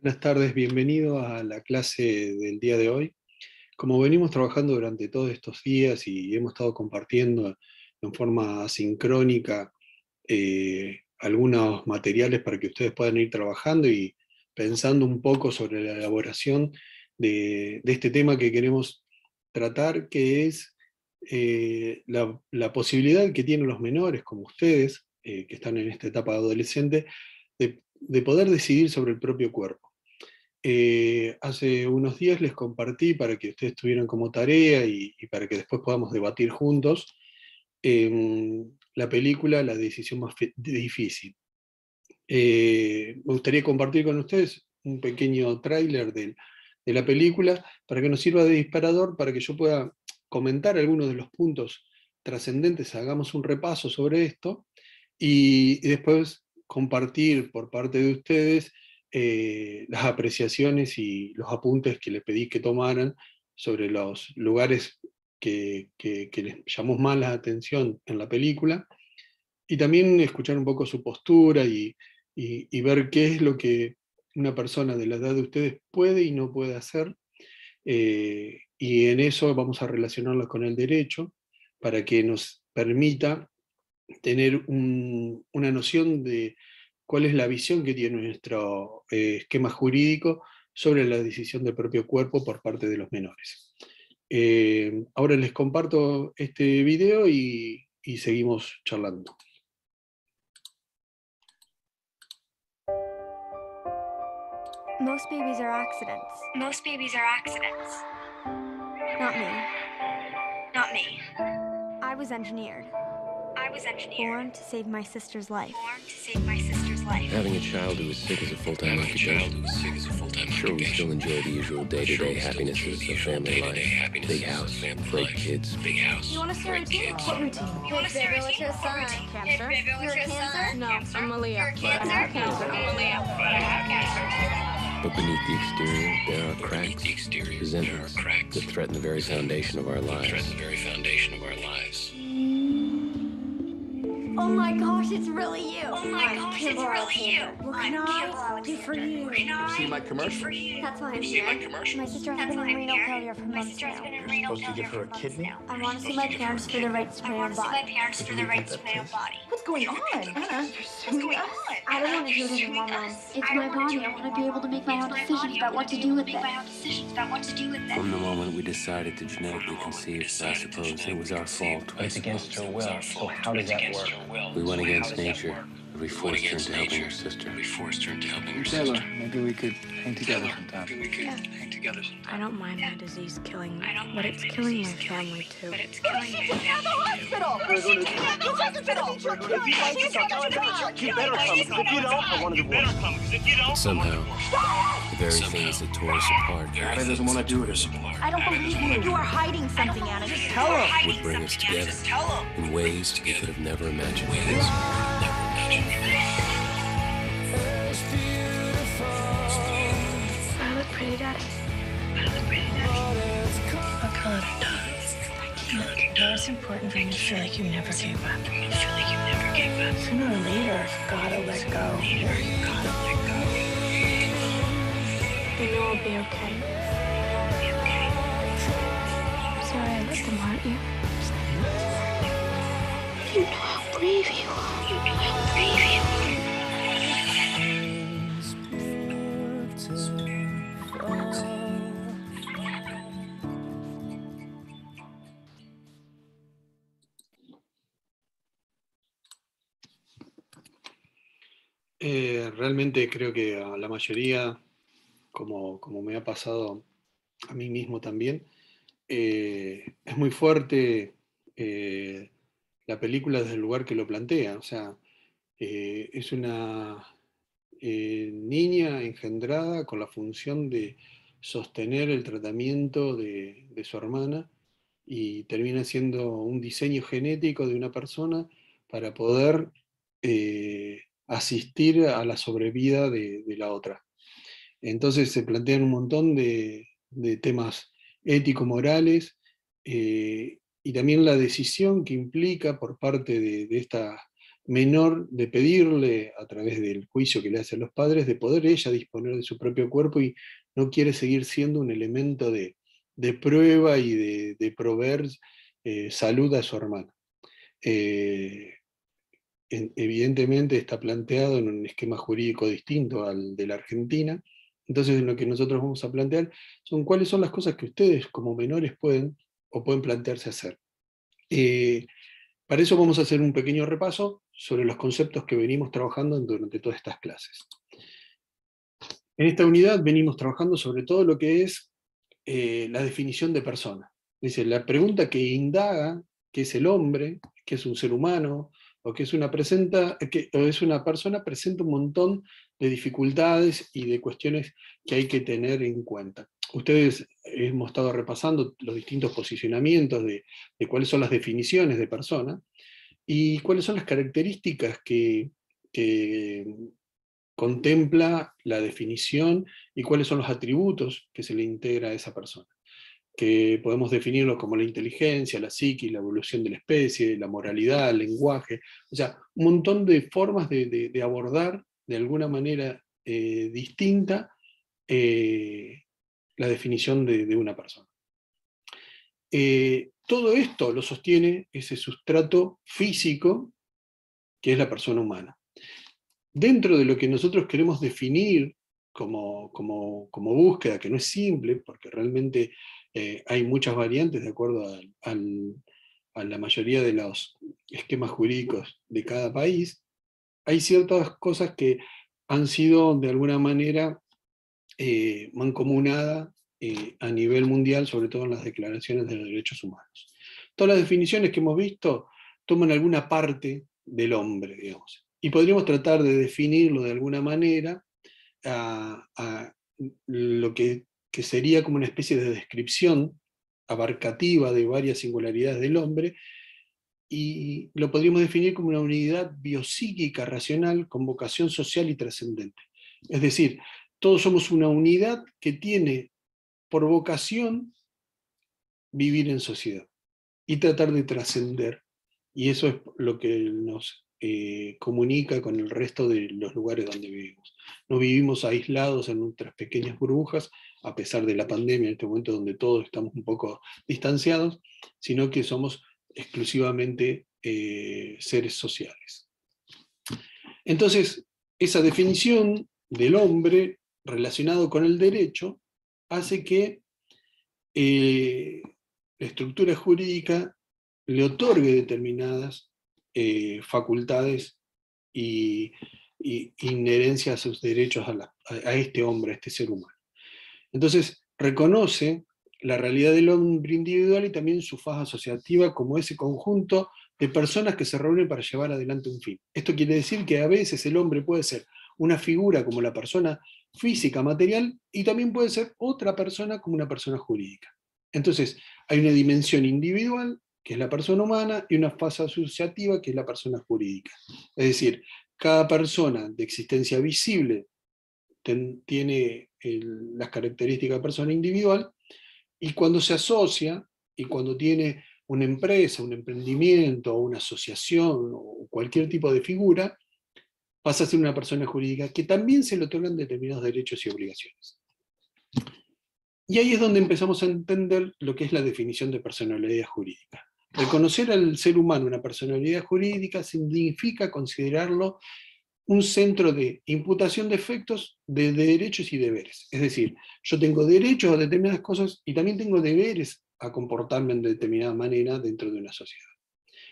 Buenas tardes, bienvenido a la clase del día de hoy. Como venimos trabajando durante todos estos días y hemos estado compartiendo en forma asincrónica algunos materiales para que ustedes puedan ir trabajando y pensando un poco sobre la elaboración de este tema que queremos tratar, que es la posibilidad que tienen los menores, como ustedes, que están en esta etapa adolescente, de poder decidir sobre el propio cuerpo. Hace unos días les compartí para que ustedes tuvieran como tarea y para que después podamos debatir juntos la película La decisión más difícil. Me gustaría compartir con ustedes un pequeño tráiler de la película para que nos sirva de disparador, para que yo pueda comentar algunos de los puntos trascendentes, hagamos un repaso sobre esto y después compartir por parte de ustedes las apreciaciones y los apuntes que les pedí que tomaran sobre los lugares que les llamó más la atención en la película, y también escuchar un poco su postura y ver qué es lo que una persona de la edad de ustedes puede y no puede hacer, y en eso vamos a relacionarlo con el derecho para que nos permita tener una noción de cuál es la visión que tiene nuestro esquema jurídico sobre la decisión del propio cuerpo por parte de los menores. Ahora les comparto este video y seguimos charlando. Most babies are accidents. Most babies are accidents. Not me. Not me. I was engineered. I was engineered. Born to save my sister's life. Born to save my sister's life. Having a child who is sick is a full-time occupation. I'm sure we still enjoy the usual day-to-day happinesses of family life. Big house, great kids. You want to start a routine? What routine? You want to start a routine? Cancer. You're a cancer? No, I'm a Leo. You're a cancer? I have cancer. I'm a Leo. But I have cancer. But beneath the exterior, there are cracks, resentments that threaten the very foundation of our lives. Oh my gosh, it's really you. Oh my gosh, it's really you. What can I do for you? See my commercial? That's why I'm See my here. commercial? My sister has That's been why in I'm renal here. failure for My months sister has now. been in You're renal supposed to give failure her a for months kidney? now. I want to see my parents for the rights to I my own want to see my body. parents for the rights to my own body. What's going on? Anna, What's going on? I don't want to do it anymore, Mom. It's my body. I want to be able to make my own decisions about what to do with it. From the moment we decided to genetically conceive, I suppose it was our fault. But it's against her will, so how does that work? We went against nature. We forced her into helping her sister. Taylor, maybe we could hang together sometime. I don't mind my disease killing me, but it's killing my family too. hospital! You better come, because if you don't, I want to divorce. Somehow, the very things that tore us apart Anna doesn't want to do it. I don't believe you. You are hiding something, Anna. Just tell her. would bring us together in ways we could have never imagined. I look pretty, Daddy. What color are dogs? I know it's important for you to feel like you never gave up. Sooner or later, you've got to let go. You know I'll be okay. Sorry I let them hurt you. You know how brave you are. Realmente creo que a la mayoría, como me ha pasado a mí mismo también, es muy fuerte la película desde el lugar que lo plantea. O sea, es una niña engendrada con la función de sostener el tratamiento de su hermana, y termina siendo un diseño genético de una persona para poder asistir a la sobrevida de la otra. Entonces se plantean un montón de temas ético-morales, y también la decisión que implica por parte de esta menor de pedirle, a través del juicio que le hacen los padres, de poder ella disponer de su propio cuerpo y no quiere seguir siendo un elemento de prueba y de proveer salud a su hermano. Evidentemente está planteado en un esquema jurídico distinto al de la Argentina. Entonces lo que nosotros vamos a plantear son cuáles son las cosas que ustedes como menores pueden plantearse hacer. Para eso vamos a hacer un pequeño repaso sobre los conceptos que venimos trabajando durante todas estas clases. En esta unidad venimos trabajando sobre todo lo que es la definición de persona. Dice, la pregunta que indaga qué es el hombre, qué es un ser humano, o qué es una persona, presenta un montón de dificultades y de cuestiones que hay que tener en cuenta. Ustedes hemos estado repasando los distintos posicionamientos de cuáles son las definiciones de persona, y cuáles son las características que contempla la definición, y cuáles son los atributos que se le integra a esa persona, que podemos definirlos como la inteligencia, la psiquis, la evolución de la especie, la moralidad, el lenguaje, o sea, un montón de formas de abordar de alguna manera distinta la definición de una persona. Todo esto lo sostiene ese sustrato físico que es la persona humana. Dentro de lo que nosotros queremos definir como búsqueda, que no es simple, porque realmente hay muchas variantes de acuerdo a la mayoría de los esquemas jurídicos de cada país, hay ciertas cosas que han sido de alguna manera mancomunadas a nivel mundial, sobre todo en las declaraciones de los derechos humanos. Todas las definiciones que hemos visto toman alguna parte del hombre, digamos, y podríamos tratar de definirlo de alguna manera a lo que sería como una especie de descripción abarcativa de varias singularidades del hombre, y lo podríamos definir como una unidad biopsíquica racional con vocación social y trascendente. Es decir, todos somos una unidad que tiene por vocación vivir en sociedad y tratar de trascender, y eso es lo que nos comunica con el resto de los lugares donde vivimos. No vivimos aislados en nuestras pequeñas burbujas, a pesar de la pandemia en este momento donde todos estamos un poco distanciados, sino que somos exclusivamente seres sociales. Entonces, esa definición del hombre relacionado con el derecho hace que la estructura jurídica le otorgue determinadas facultades y inherencia a sus derechos a este hombre, a este ser humano. Entonces, reconoce la realidad del hombre individual y también su faz asociativa como ese conjunto de personas que se reúnen para llevar adelante un fin. Esto quiere decir que a veces el hombre puede ser una figura como la persona física, material, y también puede ser otra persona como una persona jurídica. Entonces, hay una dimensión individual, que es la persona humana, y una fase asociativa, que es la persona jurídica. Es decir, cada persona de existencia visible tiene las características de persona individual, y cuando se asocia, y cuando tiene una empresa, un emprendimiento, una asociación, o cualquier tipo de figura, pasa a ser una persona jurídica que también se le otorgan determinados derechos y obligaciones. Y ahí es donde empezamos a entender lo que es la definición de personalidad jurídica. Reconocer al ser humano una personalidad jurídica significa considerarlo un centro de imputación de efectos de derechos y deberes. Es decir, yo tengo derechos a determinadas cosas y también tengo deberes a comportarme de determinada manera dentro de una sociedad.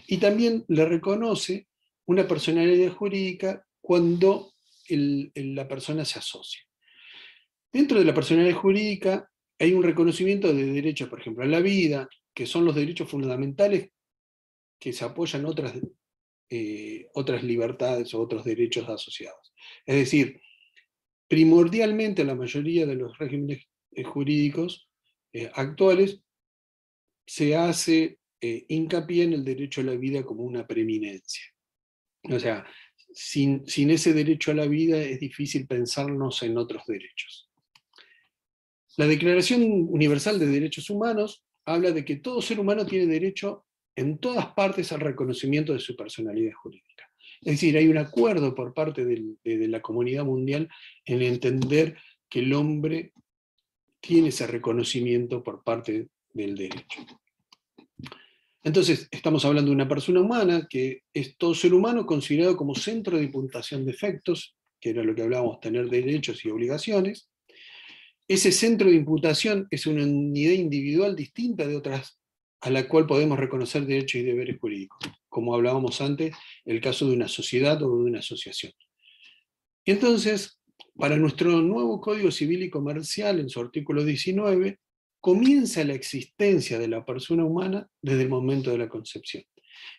Y también le reconoce una personalidad jurídica cuando la persona se asocia. Dentro de la personalidad jurídica hay un reconocimiento de derechos, por ejemplo, a la vida, que son los derechos fundamentales que se apoyan otras libertades o otros derechos asociados. Es decir, primordialmente la mayoría de los regímenes jurídicos actuales se hace hincapié en el derecho a la vida como una preeminencia. O sea, sin ese derecho a la vida es difícil pensarnos en otros derechos. La Declaración Universal de Derechos Humanos habla de que todo ser humano tiene derecho en todas partes al reconocimiento de su personalidad jurídica. Es decir, hay un acuerdo por parte de la comunidad mundial en entender que el hombre tiene ese reconocimiento por parte del derecho. Entonces, estamos hablando de una persona humana, que es todo ser humano considerado como centro de imputación de efectos, que era lo que hablábamos, tener derechos y obligaciones. Ese centro de imputación es una unidad individual distinta de otras a la cual podemos reconocer derechos y deberes jurídicos, como hablábamos antes, el caso de una sociedad o de una asociación. Entonces, para nuestro nuevo Código Civil y Comercial, en su artículo 19, comienza la existencia de la persona humana desde el momento de la concepción.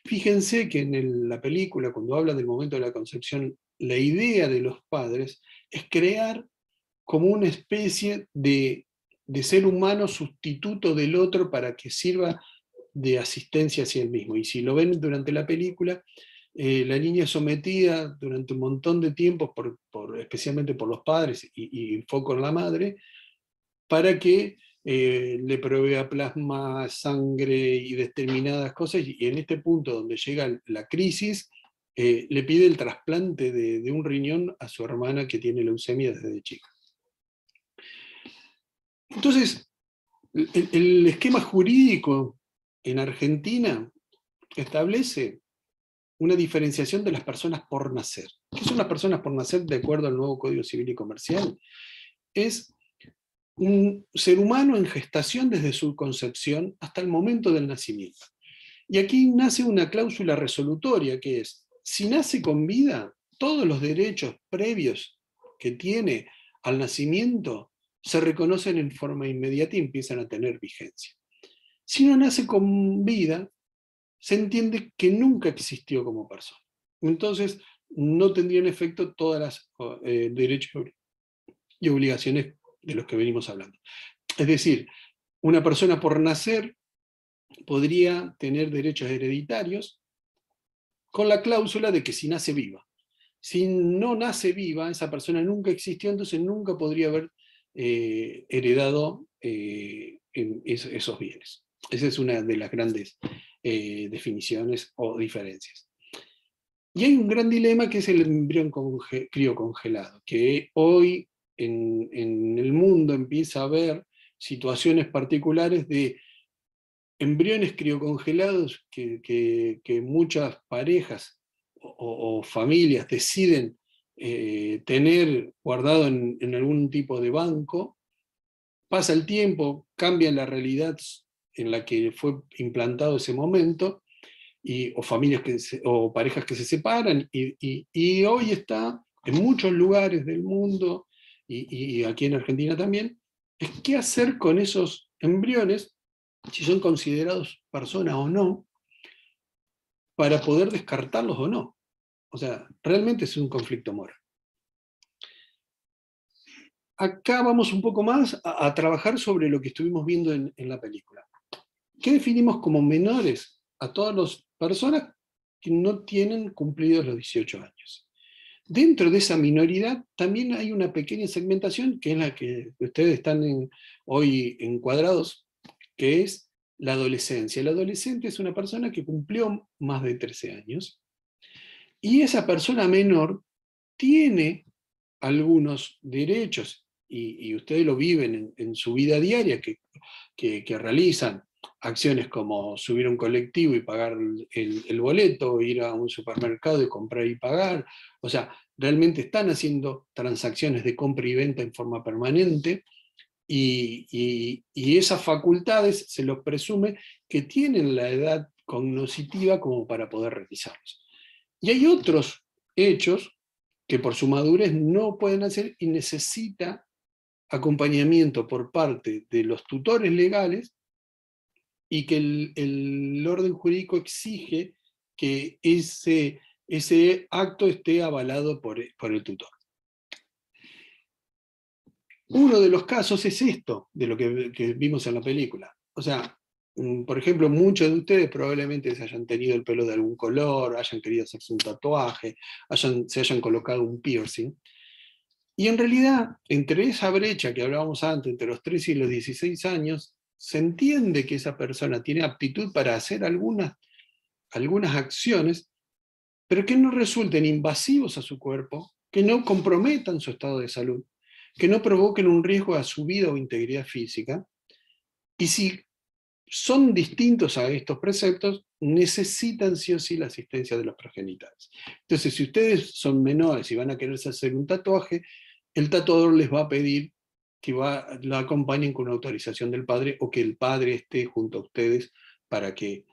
Fíjense que en la película, cuando habla del momento de la concepción, la idea de los padres es crear como una especie de ser humano sustituto del otro para que sirva de asistencia hacia el mismo. Y si lo ven durante la película, la niña es sometida durante un montón de tiempo, especialmente por los padres y foco en la madre, para que le provea plasma, sangre y determinadas cosas, y en este punto donde llega la crisis, le pide el trasplante de un riñón a su hermana que tiene leucemia desde chica. Entonces, el esquema jurídico en Argentina establece una diferenciación de las personas por nacer. ¿Qué son las personas por nacer de acuerdo al nuevo Código Civil y Comercial? Es un ser humano en gestación desde su concepción hasta el momento del nacimiento. Y aquí nace una cláusula resolutoria que es, si nace con vida, todos los derechos previos que tiene al nacimiento se reconocen en forma inmediata y empiezan a tener vigencia. Si no nace con vida, se entiende que nunca existió como persona. Entonces, no tendrían efecto todas las derechos y obligaciones de los que venimos hablando. Es decir, una persona por nacer podría tener derechos hereditarios con la cláusula de que si nace viva. Si no nace viva, esa persona nunca existió, entonces nunca podría haber heredado esos bienes. Esa es una de las grandes definiciones o diferencias. Y hay un gran dilema que es el embrión criocongelado, que hoy en el mundo empieza a haber situaciones particulares de embriones criocongelados que muchas parejas o familias deciden tener guardado en algún tipo de banco. Pasa el tiempo, cambia la realidad en la que fue implantado ese momento, o familias o parejas que se separan, y hoy está en muchos lugares del mundo, y aquí en Argentina también, es qué hacer con esos embriones, si son considerados personas o no, para poder descartarlos o no. O sea, realmente es un conflicto moral. Acá vamos un poco más a trabajar sobre lo que estuvimos viendo en la película. ¿Qué definimos como menores? A todas las personas que no tienen cumplidos los 18 años. Dentro de esa minoridad también hay una pequeña segmentación, que es la que ustedes están hoy encuadrados, que es la adolescencia. El adolescente es una persona que cumplió más de 13 años, y esa persona menor tiene algunos derechos, y ustedes lo viven en su vida diaria, que realizan acciones como subir a un colectivo y pagar el boleto, ir a un supermercado y comprar y pagar. O sea, realmente están haciendo transacciones de compra y venta en forma permanente, y esas facultades se los presume que tienen la edad cognitiva como para poder realizarlos. Y hay otros hechos que por su madurez no pueden hacer y necesita acompañamiento por parte de los tutores legales, y que el orden jurídico exige que ese acto esté avalado por el tutor. Uno de los casos es esto, de lo que vimos en la película. O sea, por ejemplo, muchos de ustedes probablemente se hayan tenido el pelo de algún color, hayan querido hacerse un tatuaje, se hayan colocado un piercing. Y en realidad, entre esa brecha que hablábamos antes, entre los 13 y los 16 años, se entiende que esa persona tiene aptitud para hacer algunas acciones pero que no resulten invasivos a su cuerpo, que no comprometan su estado de salud, que no provoquen un riesgo a su vida o integridad física. Y si son distintos a estos preceptos, necesitan sí o sí la asistencia de los progenitores. Entonces, si ustedes son menores y van a quererse hacer un tatuaje, el tatuador les va a pedir que la acompañen con una autorización del padre, o que el padre esté junto a ustedes para que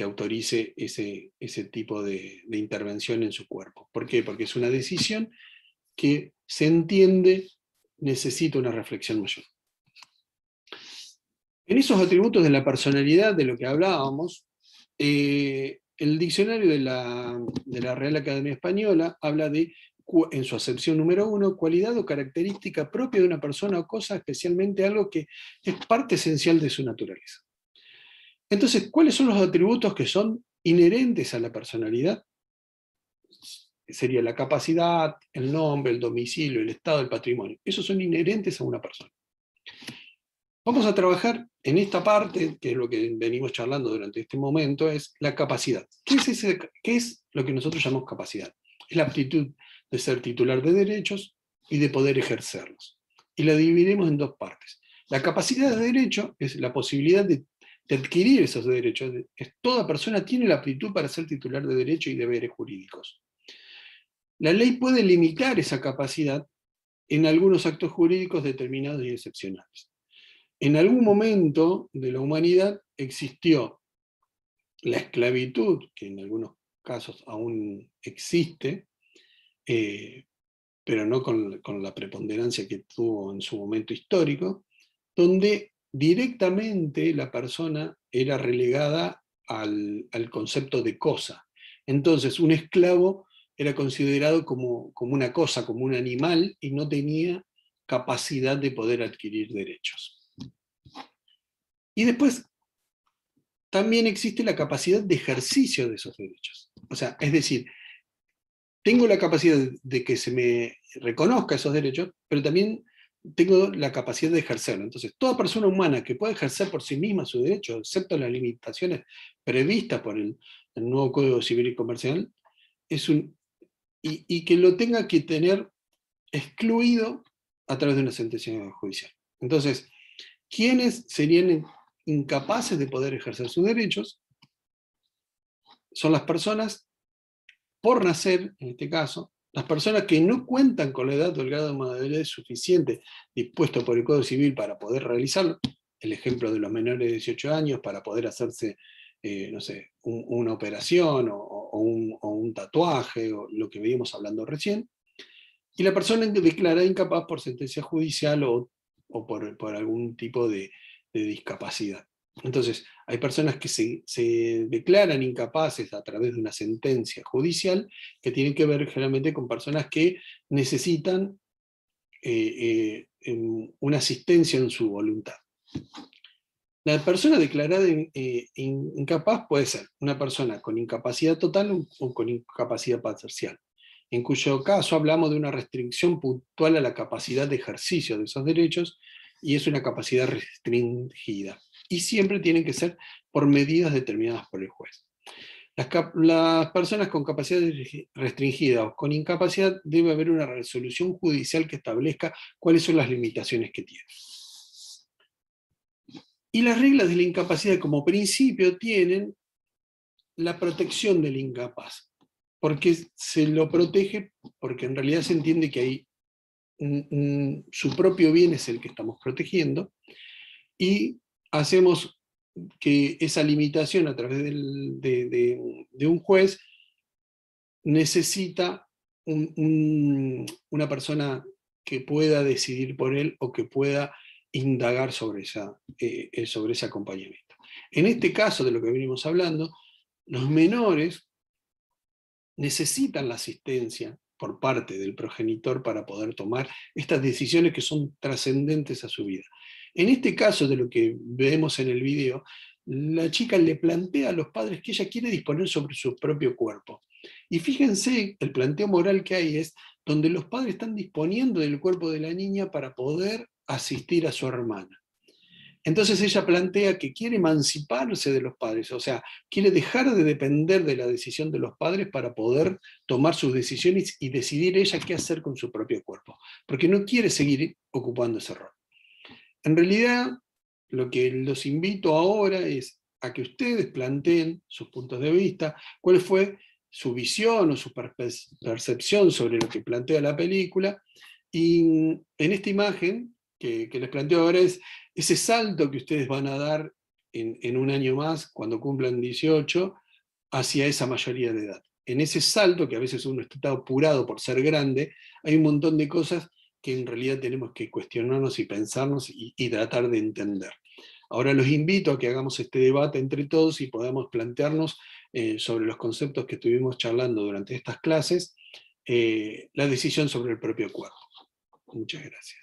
autorice ese tipo de intervención en su cuerpo. ¿Por qué? Porque es una decisión que se entiende necesita una reflexión mayor. En esos atributos de la personalidad de lo que hablábamos, el diccionario de la Real Academia Española habla de, en su acepción número 1, cualidad o característica propia de una persona o cosa, especialmente algo que es parte esencial de su naturaleza. Entonces, ¿cuáles son los atributos que son inherentes a la personalidad? Sería la capacidad, el nombre, el domicilio, el estado, el patrimonio. Esos son inherentes a una persona. Vamos a trabajar en esta parte, que es lo que venimos charlando durante este momento, es la capacidad. ¿Qué es lo que nosotros llamamos capacidad? Es la aptitud de ser titular de derechos y de poder ejercerlos. Y la dividimos en dos partes. La capacidad de derecho es la posibilidad de adquirir esos derechos. Toda persona tiene la aptitud para ser titular de derechos y deberes jurídicos. La ley puede limitar esa capacidad en algunos actos jurídicos determinados y excepcionales. En algún momento de la humanidad existió la esclavitud, que en algunos casos aún existe, pero no con la preponderancia que tuvo en su momento histórico, donde directamente la persona era relegada al concepto de cosa. Entonces, un esclavo era considerado como una cosa, como un animal, y no tenía capacidad de poder adquirir derechos. Y después, también existe la capacidad de ejercicio de esos derechos. O sea, es decir, tengo la capacidad de que se me reconozca esos derechos, pero también tengo la capacidad de ejercerlo. Entonces, toda persona humana que pueda ejercer por sí misma su derecho, excepto las limitaciones previstas por el nuevo Código Civil y Comercial, y que lo tenga que tener excluido a través de una sentencia judicial. Entonces, ¿quiénes serían incapaces de poder ejercer sus derechos? Son las personas, por nacer, en este caso, las personas que no cuentan con la edad o el grado de madurez suficiente dispuesto por el Código Civil para poder realizarlo, el ejemplo de los menores de 18 años para poder hacerse, no sé, una operación o un tatuaje, o lo que veníamos hablando recién, y la persona declarada incapaz por sentencia judicial o por algún tipo de discapacidad. Entonces, hay personas que se declaran incapaces a través de una sentencia judicial, que tienen que ver generalmente con personas que necesitan una asistencia en su voluntad. La persona declarada incapaz puede ser una persona con incapacidad total o con incapacidad parcial, en cuyo caso hablamos de una restricción puntual a la capacidad de ejercicio de esos derechos, y es una capacidad restringida. Y siempre tienen que ser por medidas determinadas por el juez. Las personas con capacidad restringida o con incapacidad, debe haber una resolución judicial que establezca cuáles son las limitaciones que tienen. Y las reglas de la incapacidad como principio tienen la protección del incapaz, porque se lo protege, porque en realidad se entiende que hay su propio bien es el que estamos protegiendo, y hacemos que esa limitación a través de un juez necesita una persona que pueda decidir por él o que pueda indagar sobre ese acompañamiento. En este caso de lo que venimos hablando, los menores necesitan la asistencia por parte del progenitor para poder tomar estas decisiones que son trascendentes a su vida. En este caso de lo que vemos en el video, la chica le plantea a los padres que ella quiere disponer sobre su propio cuerpo. Y fíjense, el planteo moral que hay es donde los padres están disponiendo del cuerpo de la niña para poder asistir a su hermana. Entonces ella plantea que quiere emanciparse de los padres, o sea, quiere dejar de depender de la decisión de los padres para poder tomar sus decisiones y decidir ella qué hacer con su propio cuerpo, porque no quiere seguir ocupando ese rol. En realidad, lo que los invito ahora es a que ustedes planteen sus puntos de vista, cuál fue su visión o su percepción sobre lo que plantea la película, y en esta imagen que les planteo ahora es ese salto que ustedes van a dar en un año más, cuando cumplan 18, hacia esa mayoría de edad. En ese salto, que a veces uno está apurado por ser grande, hay un montón de cosas que en realidad tenemos que cuestionarnos y pensarnos y tratar de entender. Ahora los invito a que hagamos este debate entre todos y podamos plantearnos sobre los conceptos que estuvimos charlando durante estas clases, la decisión sobre el propio cuerpo. Muchas gracias.